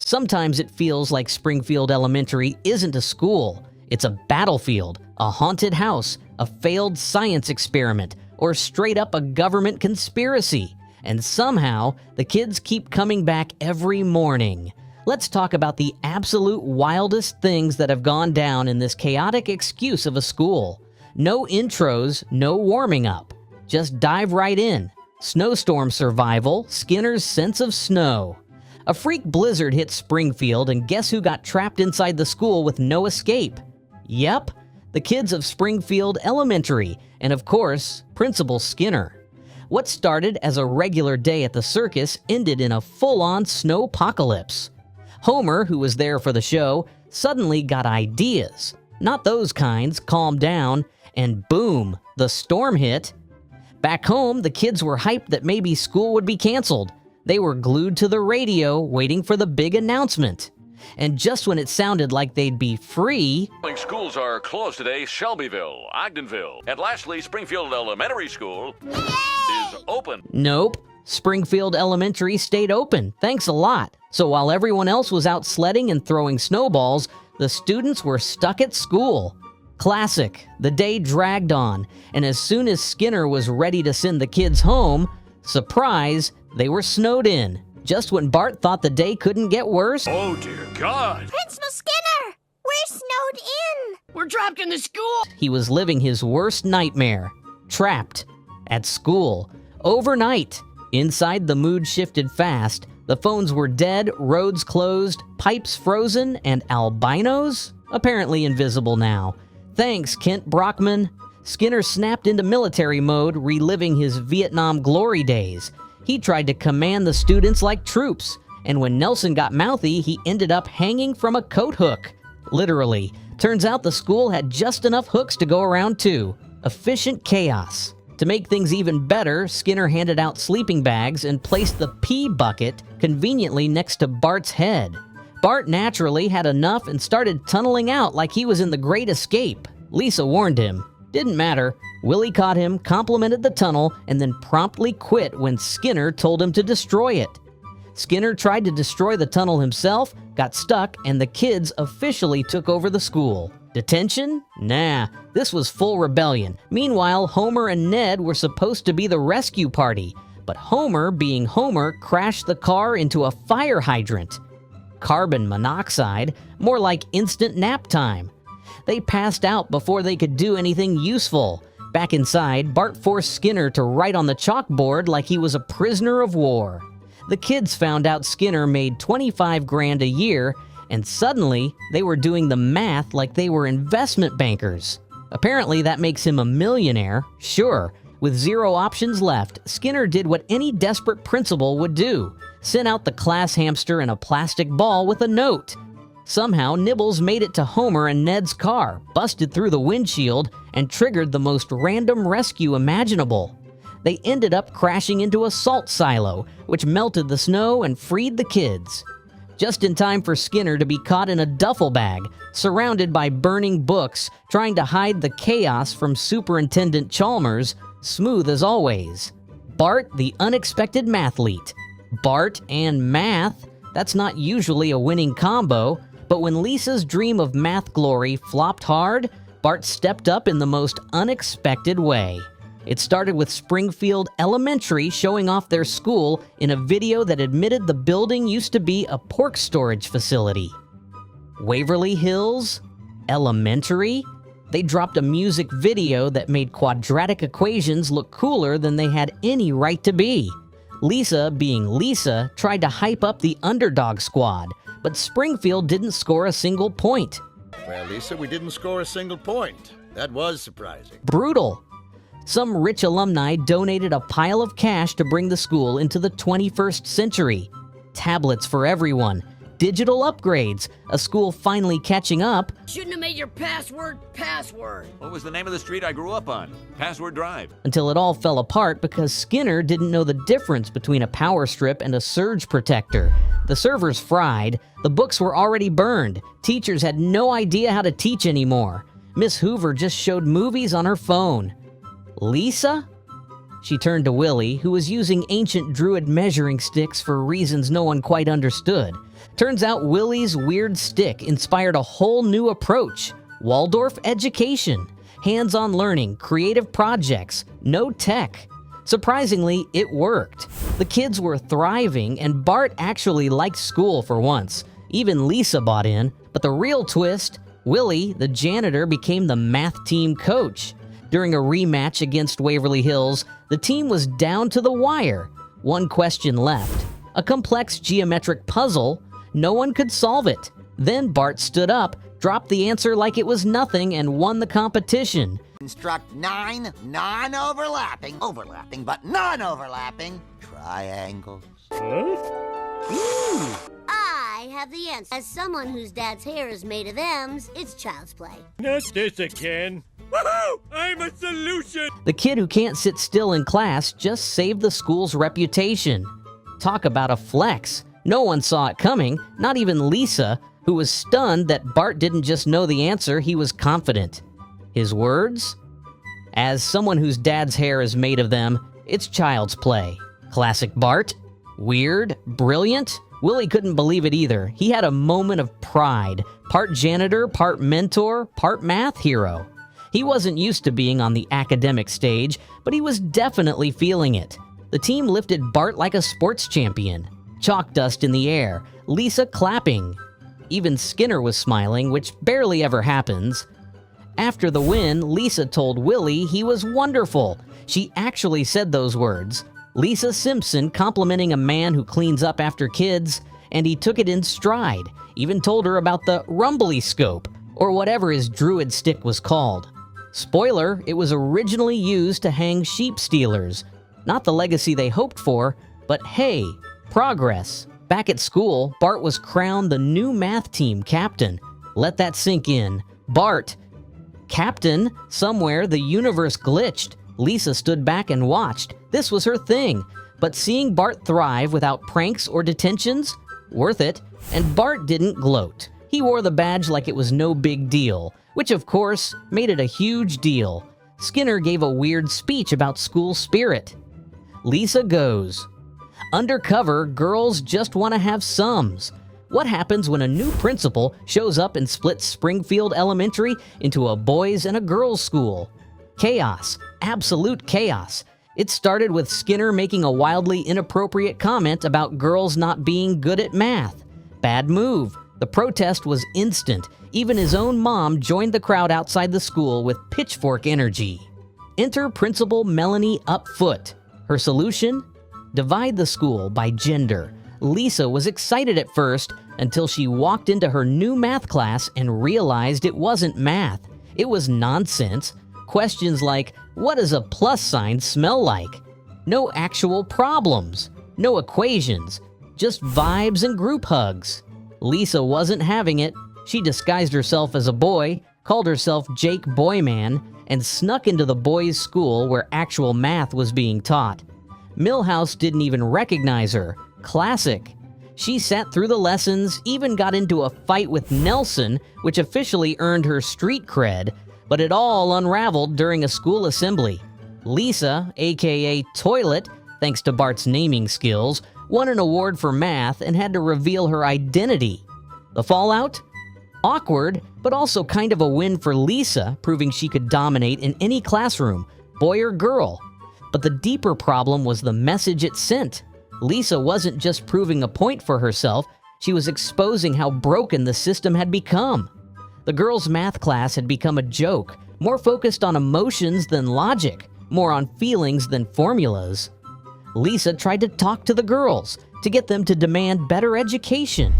Sometimes it feels like Springfield Elementary isn't a school. It's a battlefield, a haunted house, a failed science experiment, or straight up a government conspiracy. And somehow, the kids keep coming back every morning. Let's talk about the absolute wildest things that have gone down in this chaotic excuse of a school. No intros, no warming up. Just dive right in. Snowstorm survival, Skinner's sense of snow. A freak blizzard hit Springfield, and guess who got trapped inside the school with no escape? Yep, the kids of Springfield Elementary, and of course, Principal Skinner. What started as a regular day at the circus ended in a full-on snowpocalypse. Homer, who was there for the show, suddenly got ideas. Not those kinds, calmed down, and boom, the storm hit. Back home, the kids were hyped that maybe school would be canceled. They were glued to the radio, waiting for the big announcement. And just when it sounded like they'd be free... Schools are closed today. Shelbyville, Ogdenville, and lastly, Springfield Elementary School is open. Nope. Springfield Elementary stayed open. Thanks a lot. So while everyone else was out sledding and throwing snowballs, the students were stuck at school. Classic. The day dragged on, and as soon as Skinner was ready to send the kids home, surprise, they were snowed in. Just when Bart thought the day couldn't get worse. Oh dear God! Principal Skinner! We're snowed in! We're trapped in the school! He was living his worst nightmare. Trapped. At school. Overnight. Inside, the mood shifted fast. The phones were dead, roads closed, pipes frozen, and albinos? Apparently invisible now. Thanks, Kent Brockman. Skinner snapped into military mode, reliving his Vietnam glory days. He tried to command the students like troops, and when Nelson got mouthy, he ended up hanging from a coat hook. Literally. Turns out the school had just enough hooks to go around too. Efficient chaos. To make things even better, Skinner handed out sleeping bags and placed the pee bucket conveniently next to Bart's head. Bart naturally had enough and started tunneling out like he was in the Great Escape. Lisa warned him. Didn't matter. Willie caught him, complimented the tunnel, and then promptly quit when Skinner told him to destroy it. Skinner tried to destroy the tunnel himself, got stuck, and the kids officially took over the school. Detention? Nah, this was full rebellion. Meanwhile, Homer and Ned were supposed to be the rescue party, but Homer, being Homer, crashed the car into a fire hydrant. Carbon monoxide, more like instant nap time. They passed out before they could do anything useful. Back inside, Bart forced Skinner to write on the chalkboard like he was a prisoner of war. The kids found out Skinner made $25,000 a year, and suddenly they were doing the math like they were investment bankers. Apparently that makes him a millionaire, sure. With zero options left, Skinner did what any desperate principal would do. Sent out the class hamster in a plastic ball with a note. Somehow, Nibbles made it to Homer and Ned's car, busted through the windshield, and triggered the most random rescue imaginable. They ended up crashing into a salt silo, which melted the snow and freed the kids. Just in time for Skinner to be caught in a duffel bag, surrounded by burning books, trying to hide the chaos from Superintendent Chalmers, smooth as always. Bart, the unexpected mathlete. Bart and math? That's not usually a winning combo, but when Lisa's dream of math glory flopped hard, Bart stepped up in the most unexpected way. It started with Springfield Elementary showing off their school in a video that admitted the building used to be a pork storage facility. Waverly Hills? Elementary? They dropped a music video that made quadratic equations look cooler than they had any right to be. Lisa, being Lisa, tried to hype up the underdog squad, but Springfield didn't score a single point. Well, Lisa, we didn't score a single point. That was surprising. Brutal. Some rich alumni donated a pile of cash to bring the school into the 21st century. Tablets for everyone. Digital upgrades. A school finally catching up. Shouldn't have made your password. What was the name of the street I grew up on? Password Drive. Until it all fell apart because Skinner didn't know the difference between a power strip and a surge protector. The servers fried. The books were already burned. Teachers had no idea how to teach anymore. Miss Hoover just showed movies on her phone. Lisa? She turned to Willie, who was using ancient druid measuring sticks for reasons no one quite understood. Turns out Willie's weird stick inspired a whole new approach. Waldorf education. Hands-on learning, creative projects, no tech. Surprisingly, it worked. The kids were thriving, and Bart actually liked school for once. Even Lisa bought in. But the real twist, Willie, the janitor, became the math team coach. During a rematch against Waverly Hills, the team was down to the wire. One question left. A complex geometric puzzle. No one could solve it. Then Bart stood up, dropped the answer like it was nothing, and won the competition. Construct 9 non-overlapping, overlapping but non-overlapping triangles. I have the answer. As someone whose dad's hair is made of M's, it's child's play. Not this again. Woohoo! I'm a solution! The kid who can't sit still in class just saved the school's reputation. Talk about a flex. No one saw it coming, not even Lisa, who was stunned that Bart didn't just know the answer, he was confident. His words? As someone whose dad's hair is made of them, it's child's play. Classic Bart? Weird? Brilliant? Willie couldn't believe it either. He had a moment of pride. Part janitor, part mentor, part math hero. He wasn't used to being on the academic stage, but he was definitely feeling it. The team lifted Bart like a sports champion. Chalk dust in the air, Lisa clapping. Even Skinner was smiling, which barely ever happens. After the win, Lisa told Willie he was wonderful. She actually said those words. Lisa Simpson complimenting a man who cleans up after kids, and he took it in stride. Even told her about the rumbly scope, or whatever his druid stick was called. Spoiler, it was originally used to hang sheep stealers. Not the legacy they hoped for, but hey, progress. Back at school, Bart was crowned the new math team captain. Let that sink in. Bart, captain, somewhere the universe glitched. Lisa stood back and watched. This was her thing. But seeing Bart thrive without pranks or detentions? Worth it. And Bart didn't gloat. He wore the badge like it was no big deal, which of course made it a huge deal. Skinner gave a weird speech about school spirit. Lisa goes. Undercover, girls just want to have sums. What happens when a new principal shows up and splits Springfield Elementary into a boys' and a girls' school? Chaos. Absolute chaos. It started with Skinner making a wildly inappropriate comment about girls not being good at math. Bad move. The protest was instant. Even his own mom joined the crowd outside the school with pitchfork energy. Enter Principal Melanie Upfoot. Her solution? Divide the school by gender. Lisa was excited at first until she walked into her new math class and realized it wasn't math. It was nonsense. Questions like, what does a plus sign smell like? No actual problems. No equations. Just vibes and group hugs. Lisa wasn't having it. She disguised herself as a boy, called herself Jake Boyman, and snuck into the boys' school where actual math was being taught. Milhouse didn't even recognize her. Classic. She sat through the lessons, even got into a fight with Nelson, which officially earned her street cred, but it all unraveled during a school assembly. Lisa, aka Toilet, thanks to Bart's naming skills, won an award for math and had to reveal her identity. The fallout? Awkward, but also kind of a win for Lisa, proving she could dominate in any classroom, boy or girl. But the deeper problem was the message it sent. Lisa wasn't just proving a point for herself, she was exposing how broken the system had become. The girls' math class had become a joke, more focused on emotions than logic, more on feelings than formulas. Lisa tried to talk to the girls, to get them to demand better education.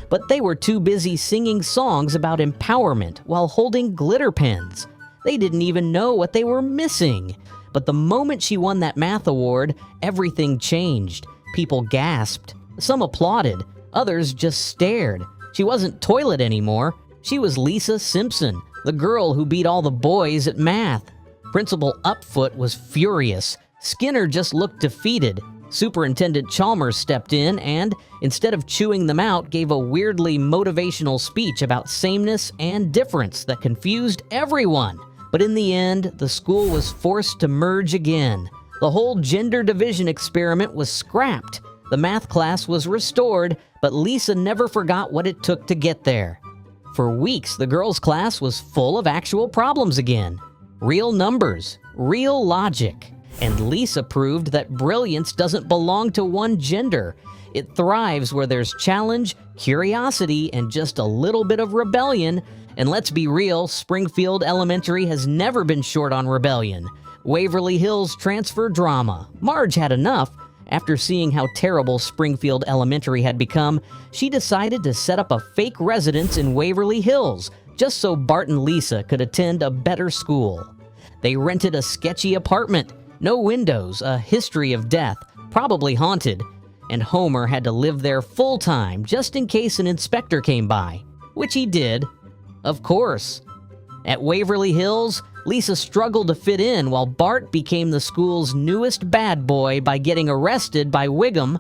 But they were too busy singing songs about empowerment while holding glitter pens. They didn't even know what they were missing. But the moment she won that math award, everything changed. People gasped. Some applauded. Others just stared. She wasn't Toilet anymore. She was Lisa Simpson, the girl who beat all the boys at math. Principal Upfoot was furious. Skinner just looked defeated. Superintendent Chalmers stepped in and, instead of chewing them out, gave a weirdly motivational speech about sameness and difference that confused everyone. But in the end, the school was forced to merge again. The whole gender division experiment was scrapped. The math class was restored, but Lisa never forgot what it took to get there. For weeks, the girls' class was full of actual problems again. Real numbers, real logic. And Lisa proved that brilliance doesn't belong to one gender. It thrives where there's challenge, curiosity, and just a little bit of rebellion. And let's be real, Springfield Elementary has never been short on rebellion. Waverly Hills transfer drama. Marge had enough. After seeing how terrible Springfield Elementary had become, she decided to set up a fake residence in Waverly Hills, just so Bart and Lisa could attend a better school. They rented a sketchy apartment, no windows, a history of death, probably haunted, and Homer had to live there full-time just in case an inspector came by, which he did, of course. At Waverly Hills, Lisa struggled to fit in while Bart became the school's newest bad boy by getting arrested by Wiggum.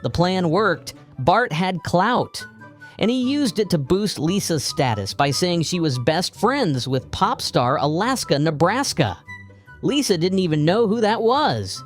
The plan worked. Bart had clout, and he used it to boost Lisa's status by saying she was best friends with pop star Alaska Nebraska. Lisa didn't even know who that was.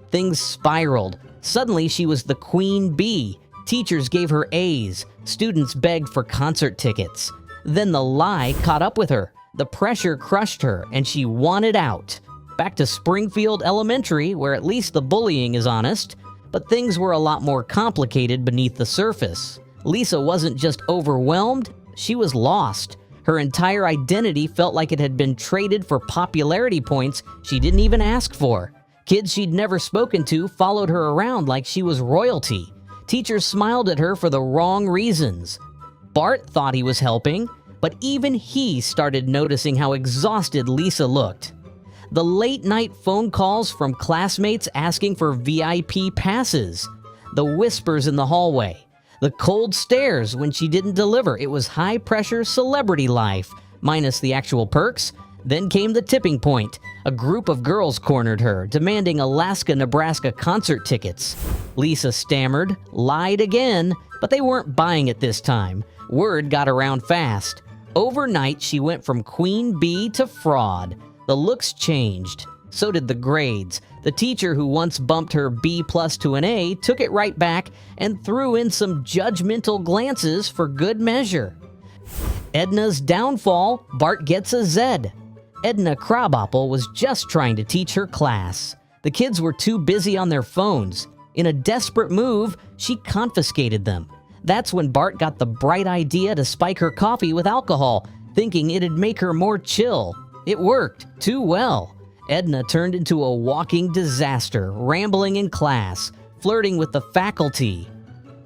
Things spiraled. Suddenly, she was the queen bee. Teachers gave her A's. Students begged for concert tickets. Then the lie caught up with her. The pressure crushed her, and she wanted out. Back to Springfield Elementary, where at least the bullying is honest. But things were a lot more complicated beneath the surface. Lisa wasn't just overwhelmed, she was lost. Her entire identity felt like it had been traded for popularity points she didn't even ask for. Kids she'd never spoken to followed her around like she was royalty. Teachers smiled at her for the wrong reasons. Bart thought he was helping, but even he started noticing how exhausted Lisa looked. The late-night phone calls from classmates asking for VIP passes. The whispers in the hallway. The cold stares when she didn't deliver. It was high-pressure celebrity life, minus the actual perks. Then came the tipping point. A group of girls cornered her, demanding Alaska, Nebraska concert tickets. Lisa stammered, lied again, but they weren't buying it this time. Word got around fast. Overnight, she went from queen bee to fraud. The looks changed. So did the grades. The teacher who once bumped her B+ to an A took it right back and threw in some judgmental glances for good measure. Edna's downfall, Bart gets a Z. Edna Crabapple was just trying to teach her class. The kids were too busy on their phones. In a desperate move, she confiscated them. That's when Bart got the bright idea to spike her coffee with alcohol, thinking it'd make her more chill. It worked too well. Edna turned into a walking disaster, rambling in class, flirting with the faculty.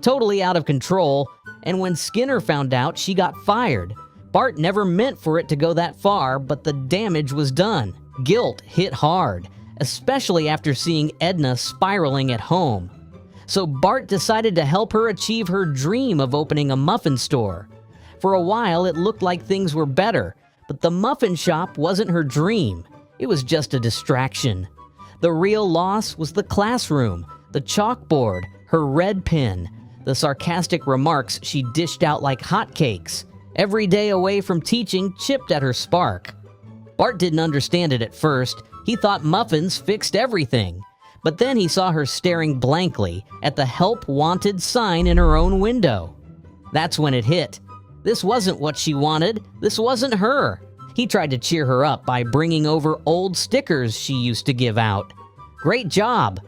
Totally out of control, and when Skinner found out, she got fired. Bart never meant for it to go that far, but the damage was done. Guilt hit hard, especially after seeing Edna spiraling at home. So Bart decided to help her achieve her dream of opening a muffin store. For a while, it looked like things were better, but the muffin shop wasn't her dream. It was just a distraction. The real loss was the classroom, the chalkboard, her red pen, the sarcastic remarks she dished out like hotcakes. Every day away from teaching chipped at her spark. Bart didn't understand it at first. He thought muffins fixed everything. But then he saw her staring blankly at the help wanted sign in her own window. That's when it hit. This wasn't what she wanted. This wasn't her. He tried to cheer her up by bringing over old stickers she used to give out. Great job.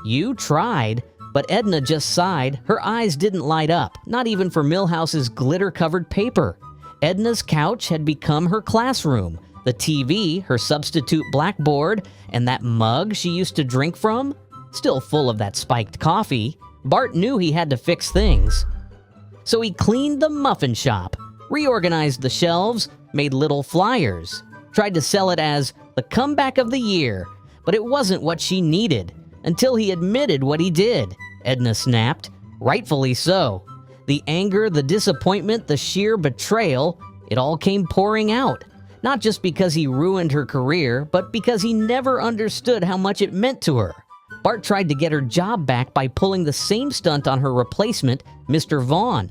You tried, but Edna just sighed. Her eyes didn't light up, not even for Milhouse's glitter-covered paper. Edna's couch had become her classroom. The TV, her substitute blackboard, and that mug she used to drink from, still full of that spiked coffee. Bart knew he had to fix things. So he cleaned the muffin shop, reorganized the shelves, made little flyers, tried to sell it as the comeback of the year, but it wasn't what she needed until he admitted what he did. Edna snapped, rightfully so. The anger, the disappointment, the sheer betrayal, it all came pouring out. Not just because he ruined her career, but because he never understood how much it meant to her. Bart tried to get her job back by pulling the same stunt on her replacement, Mr. Vaughn.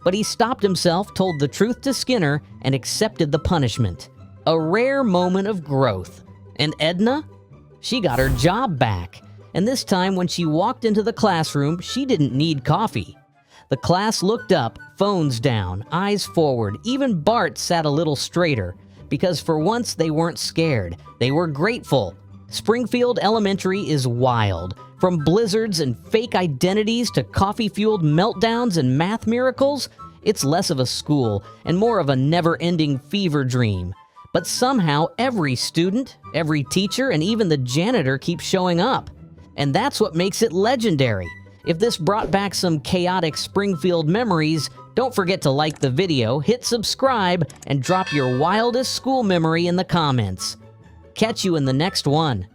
But he stopped himself, told the truth to Skinner, and accepted the punishment. A rare moment of growth. And Edna? she got her job back. And this time when she walked into the classroom, she didn't need coffee. The class looked up, phones down, eyes forward. Even Bart sat a little straighter, because for once they weren't scared. They were grateful. Springfield Elementary is wild. From blizzards and fake identities to coffee-fueled meltdowns and math miracles, it's less of a school and more of a never-ending fever dream. But somehow every student, every teacher, and even the janitor keeps showing up. And that's what makes it legendary. If this brought back some chaotic Springfield memories, don't forget to like the video, hit subscribe, and drop your wildest school memory in the comments. Catch you in the next one.